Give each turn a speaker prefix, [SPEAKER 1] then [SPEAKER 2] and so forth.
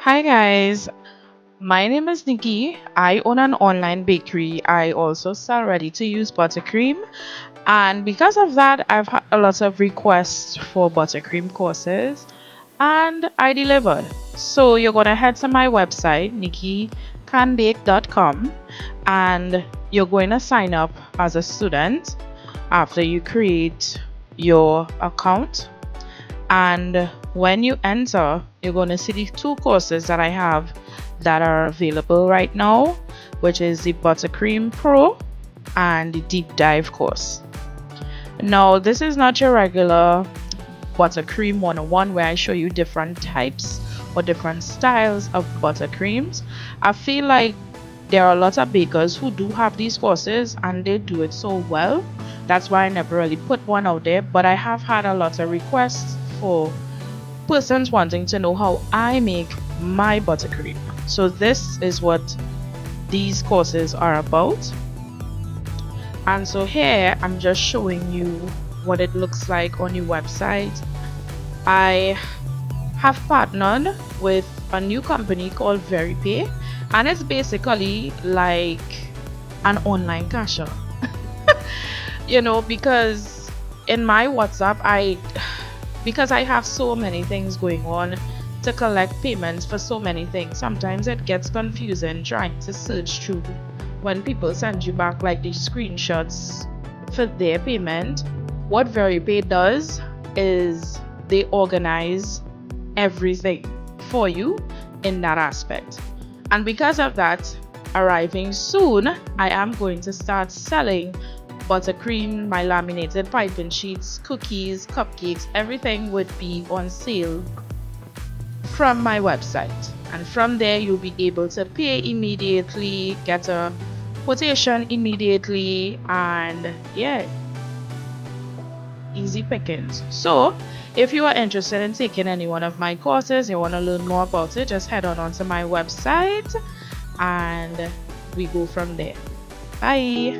[SPEAKER 1] Hi guys, my name is Nikki. I own an online bakery. I also sell ready to use buttercream, and because of that, I've had a lot of requests for buttercream courses and I delivered. So you're gonna head to my website, nikkicanbake.com, and you're going to sign up as a student after you create your account. And when you enter, you're going to see the two courses that I have that are available right now, which is the Buttercream Pro and the Deep Dive course. Now, this is not your regular Buttercream 101 where I show you different types or different styles of buttercreams. I feel like there are a lot of bakers who do have these courses and they do it so well. That's why I never really put one out there, but I have had a lot of requests for persons wanting to know how I make my buttercream. So this is what these courses are about. And so here I'm just showing you what it looks like on your website. I have partnered with a new company called VeryPay, and it's basically like an online cashier. Because in my WhatsApp, because I have so many things going on to collect payments for so many things, sometimes it gets confusing trying to search through when people send you back like these screenshots for their payment. What VeryPay does is they organize everything for you in that aspect. And because of that, arriving soon, I am going to start selling buttercream, my laminated piping sheets, cookies, cupcakes. Everything would be on sale from my website, and from there you'll be able to pay immediately, get a quotation immediately, and yeah, easy pickings. So if you are interested in taking any one of my courses, you want to learn more about it, just head on onto my website and we go from there. Bye.